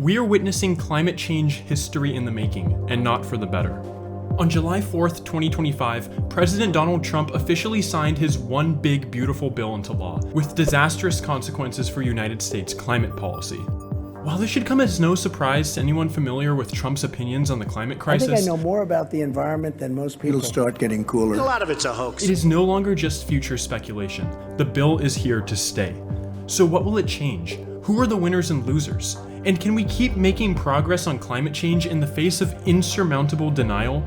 We are witnessing climate change history in the making, and not for the better. On July 4th, 2025, President Donald Trump officially signed his One Big Beautiful Bill into law, with disastrous consequences for United States climate policy. While this should come as no surprise to anyone familiar with Trump's opinions on the climate crisis, I think I know more about the environment than most people. It'll start getting cooler. A lot of it's a hoax. it is no longer just future speculation. The bill is here to stay. So what will it change? Who are the winners and losers? And can we keep making progress on climate change in the face of insurmountable denial?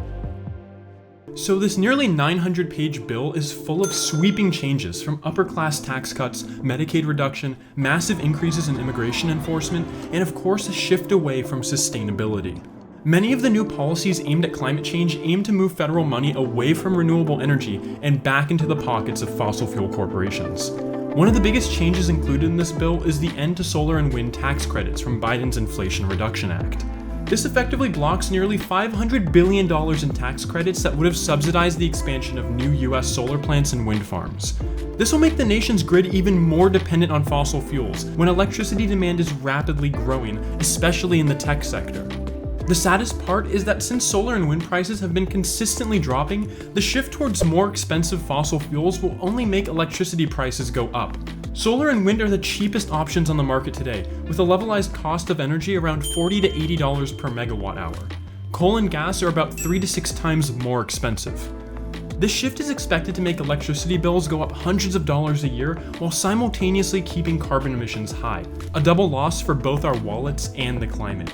So this nearly 900-page bill is full of sweeping changes, from upper-class tax cuts, Medicaid reduction, massive increases in immigration enforcement, and of course a shift away from sustainability. Many of the new policies aimed at climate change aim to move federal money away from renewable energy and back into the pockets of fossil fuel corporations. One of the biggest changes included in this bill is the end to solar and wind tax credits from Biden's Inflation Reduction Act. This effectively blocks nearly $500 billion in tax credits that would have subsidized the expansion of new US solar plants and wind farms. This will make the nation's grid even more dependent on fossil fuels when electricity demand is rapidly growing, especially in the tech sector. The saddest part is that since solar and wind prices have been consistently dropping, the shift towards more expensive fossil fuels will only make electricity prices go up. Solar and wind are the cheapest options on the market today, with a levelized cost of energy around $40 to $80 per megawatt hour. Coal and gas are about 3 to 6 times more expensive. This shift is expected to make electricity bills go up hundreds of dollars a year while simultaneously keeping carbon emissions high, a double loss for both our wallets and the climate.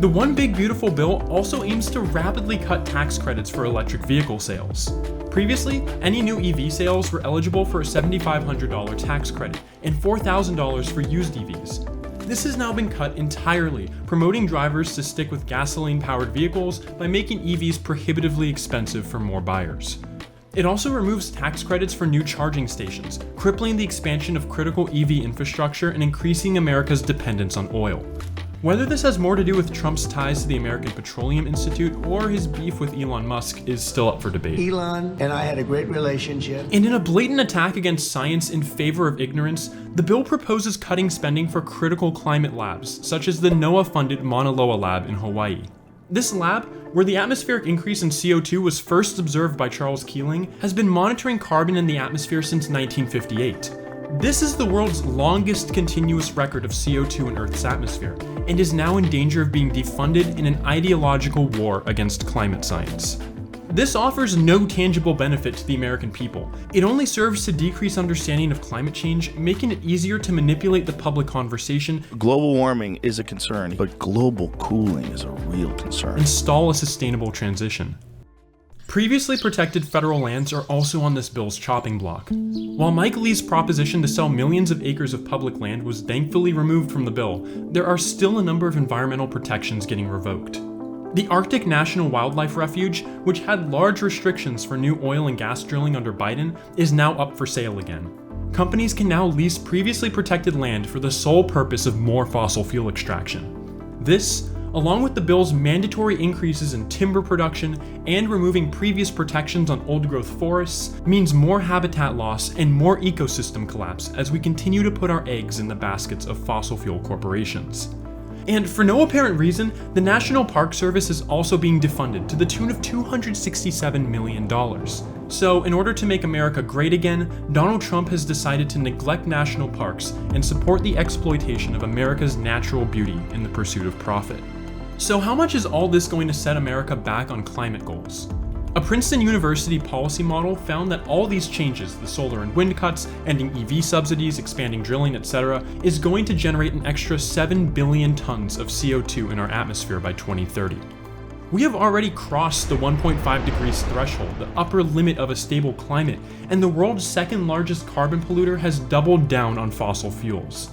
The One Big Beautiful Bill also aims to rapidly cut tax credits for electric vehicle sales. Previously, any new EV sales were eligible for a $7,500 tax credit and $4,000 for used EVs. This has now been cut entirely, promoting drivers to stick with gasoline-powered vehicles by making EVs prohibitively expensive for more buyers. It also removes tax credits for new charging stations, crippling the expansion of critical EV infrastructure and increasing America's dependence on oil. Whether this has more to do with Trump's ties to the American Petroleum Institute or his beef with Elon Musk is still up for debate. Elon and I had a great relationship. And in a blatant attack against science in favor of ignorance, the bill proposes cutting spending for critical climate labs, such as the NOAA-funded Mauna Loa lab in Hawaii. This lab, where the atmospheric increase in CO2 was first observed by Charles Keeling, has been monitoring carbon in the atmosphere since 1958. This is the world's longest continuous record of CO2 in Earth's atmosphere, and is now in danger of being defunded in an ideological war against climate science. This offers no tangible benefit to the American people. It only serves to decrease understanding of climate change, making it easier to manipulate the public conversation. Global warming is a concern, but global cooling is a real concern. And stall a sustainable transition. Previously protected federal lands are also on this bill's chopping block. While Mike Lee's proposition to sell millions of acres of public land was thankfully removed from the bill, there are still a number of environmental protections getting revoked. The Arctic National Wildlife Refuge, which had large restrictions for new oil and gas drilling under Biden, is now up for sale again. Companies can now lease previously protected land for the sole purpose of more fossil fuel extraction. This, along with the bill's mandatory increases in timber production and removing previous protections on old-growth forests, means more habitat loss and more ecosystem collapse as we continue to put our eggs in the baskets of fossil fuel corporations. And for no apparent reason, the National Park Service is also being defunded to the tune of $267 million. So, in order to make America great again, Donald Trump has decided to neglect national parks and support the exploitation of America's natural beauty in the pursuit of profit. So how much is all this going to set America back on climate goals? A Princeton University policy model found that all these changes, the solar and wind cuts, ending EV subsidies, expanding drilling, etc., is going to generate an extra 7 billion tons of CO2 in our atmosphere by 2030. We have already crossed the 1.5 degrees threshold, the upper limit of a stable climate, and the world's second largest carbon polluter has doubled down on fossil fuels.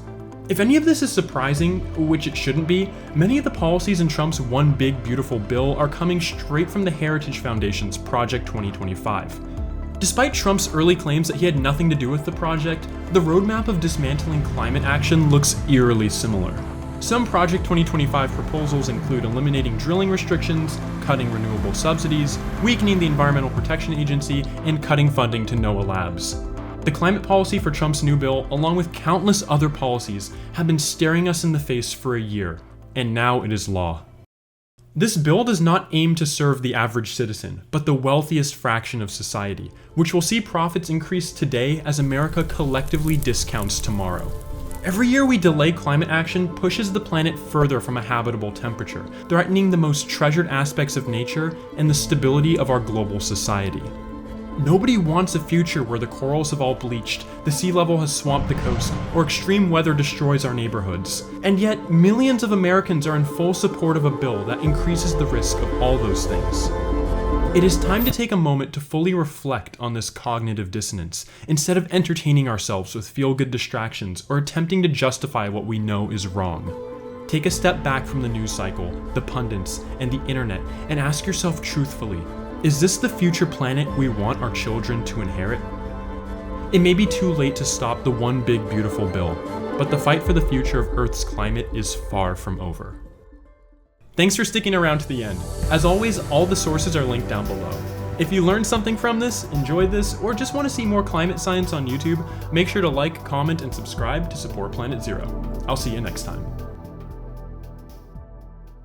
If any of this is surprising, which it shouldn't be, many of the policies in Trump's One Big Beautiful Bill are coming straight from the Heritage Foundation's Project 2025. Despite Trump's early claims that he had nothing to do with the project, the roadmap of dismantling climate action looks eerily similar. Some Project 2025 proposals include eliminating drilling restrictions, cutting renewable subsidies, weakening the Environmental Protection Agency, and cutting funding to NOAA labs. The climate policy for Trump's new bill, along with countless other policies, have been staring us in the face for a year, and now it is law. This bill does not aim to serve the average citizen, but the wealthiest fraction of society, which will see profits increase today as America collectively discounts tomorrow. Every year we delay climate action pushes the planet further from a habitable temperature, threatening the most treasured aspects of nature and the stability of our global society. Nobody wants a future where the corals have all bleached, the sea level has swamped the coast, or extreme weather destroys our neighborhoods. And yet, millions of Americans are in full support of a bill that increases the risk of all those things. It is time to take a moment to fully reflect on this cognitive dissonance, instead of entertaining ourselves with feel-good distractions or attempting to justify what we know is wrong. Take a step back from the news cycle, the pundits, and the internet, and ask yourself truthfully, is this the future planet we want our children to inherit? It may be too late to stop the one big beautiful bill, but the fight for the future of Earth's climate is far from over. Thanks for sticking around to the end. As always, all the sources are linked down below. If you learned something from this, enjoyed this, or just want to see more climate science on YouTube, make sure to like, comment, and subscribe to support Planet Zero. I'll see you next time.